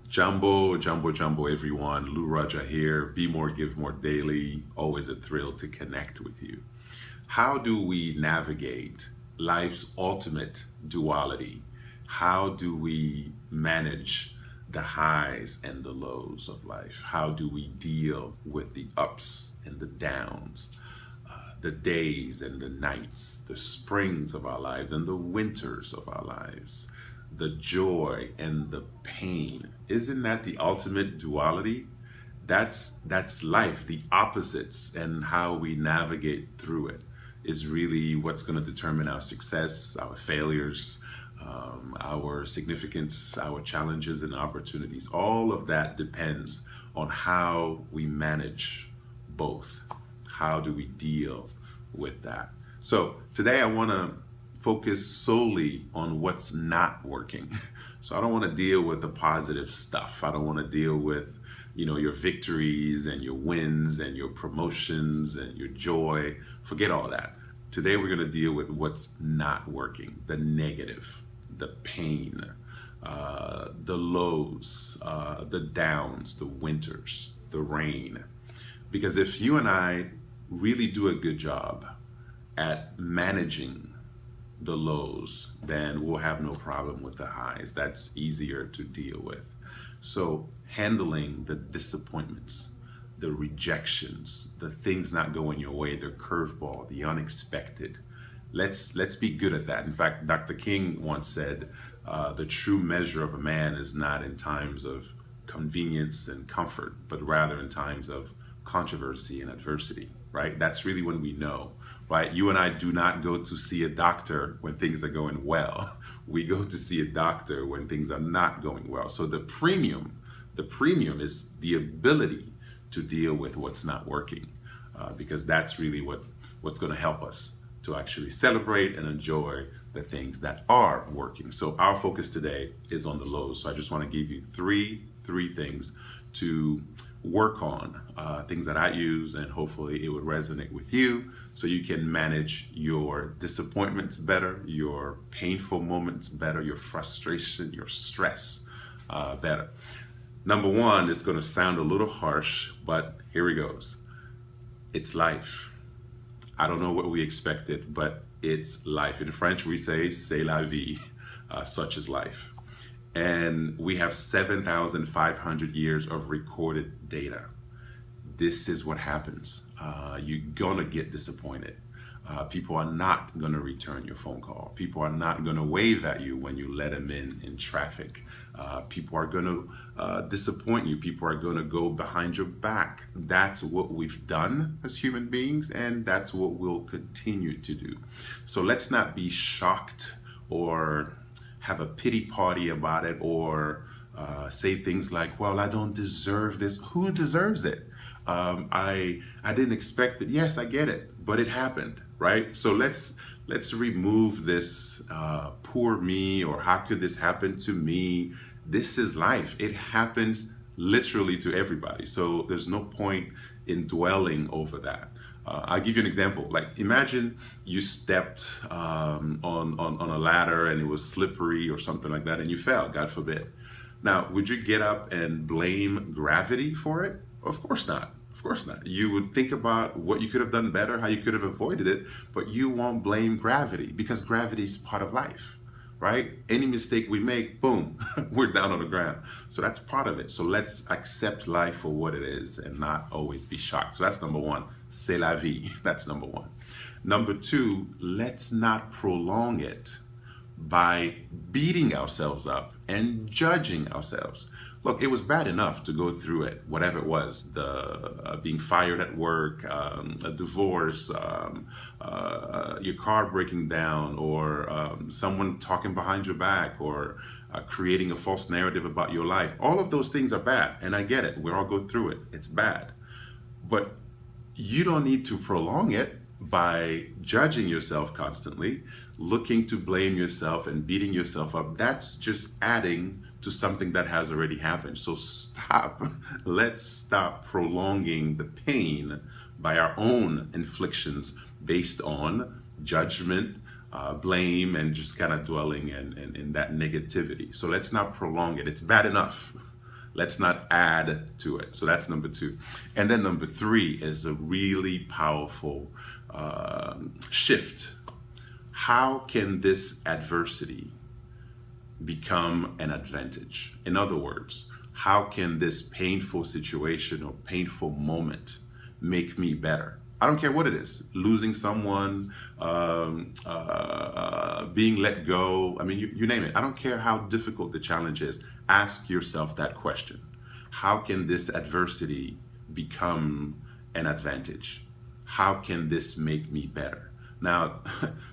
Jumbo, everyone. Radja here. Be more, give more daily. Always a thrill to connect with you. How do we navigate life's ultimate duality? How do we manage the highs and the lows of life? How do we deal with the ups and the downs, the days and the nights, the springs of our lives and the winters of our lives, the joy and the pain? Isn't that the ultimate duality? That's life. The opposites and how we navigate through it is really what's going to determine our success, our failures, our significance, our challenges and opportunities. All of that depends on how we manage both. How do we deal with that? So today I want to focus solely on what's not working. So I don't want to deal with the positive stuff. I don't want to deal with, your victories and your wins and your promotions and your joy. Forget all that. Today we're going to deal with what's not working, the negative, the pain, the lows, the downs, the winters, the rain. Because if you and I really do a good job at managing the lows, then we'll have no problem with the highs. That's easier to deal with. So handling the disappointments, the rejections, the things not going your way, the curveball, the unexpected. Let's be good at that. In fact, Dr. King once said, the true measure of a man is not in times of convenience and comfort, but rather in times of controversy and adversity, right? That's really when we know, right? You and I do not go to see a doctor when things are going well. We go to see a doctor when things are not going well. So the premium is the ability to deal with what's not working, because that's really what's going to help us to actually celebrate and enjoy the things that are working. So our focus today is on the lows. So I just want to give you three things to work on, things that I use, and hopefully it would resonate with you so you can manage your disappointments better, your painful moments better, your frustration, your stress better. Number one, it's going to sound a little harsh, but here it goes. It's life. I don't know what we expected, but it's life. In French, we say, c'est la vie, such is life. And we have 7,500 years of recorded data. This is what happens. You're gonna get disappointed. People are not gonna return your phone call. People are not gonna wave at you when you let them in traffic. People are gonna disappoint you. People are gonna go behind your back. That's what we've done as human beings, and that's what we'll continue to do. So let's not be shocked or have a pity party about it, or say things like, well, I don't deserve this. Who deserves it? I didn't expect it. Yes, I get it, but it happened, right? So let's remove this poor me, or how could this happen to me? This is life. It happens literally to everybody. So there's no point in dwelling over that. I'll give you an example. Like, imagine you stepped on a ladder and it was slippery or something like that, and you fell, God forbid. Now, would you get up and blame gravity for it? Of course not. Of course not. You would think about what you could have done better, how you could have avoided it, but you won't blame gravity, because gravity is part of life, right? Any mistake we make, boom, we're down on the ground. So that's part of it. So let's accept life for what it is and not always be shocked. So that's number one. C'est la vie. That's number one. Number two, let's not prolong it by beating ourselves up and judging ourselves. Look, it was bad enough to go through it, whatever it was, the being fired at work, a divorce, your car breaking down, or someone talking behind your back, or creating a false narrative about your life. All of those things are bad, and I get it. We all go through it. It's bad. But you don't need to prolong it by judging yourself constantly, looking to blame yourself and beating yourself up. That's just adding to something that has already happened. So stop. Let's stop prolonging the pain by our own inflictions based on judgment, blame, and just kind of dwelling in that negativity. So let's not prolong it. It's bad enough. Let's not add to it. So that's number two. And then number three is a really powerful shift. How can this adversity become an advantage? In other words, how can this painful situation or painful moment make me better? I don't care what it is, losing someone, being let go. I mean, you name it. I don't care how difficult the challenge is. Ask yourself that question. How can this adversity become an advantage? How can this make me better? Now,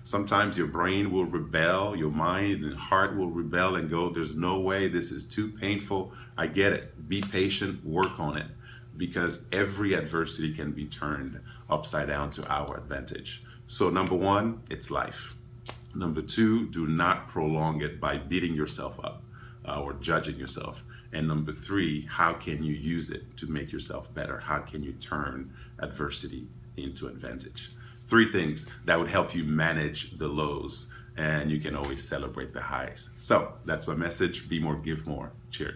sometimes your brain will rebel, your mind and heart will rebel and go, there's no way, this is too painful. I get it. Be patient, work on it, because every adversity can be turned upside down to our advantage. So number one, it's life. Number two, do not prolong it by beating yourself up or judging yourself. And number three, how can you use it to make yourself better? How can you turn adversity into advantage? Three things that would help you manage the lows, and you can always celebrate the highs. So that's my message. Be more, give more. Cheers.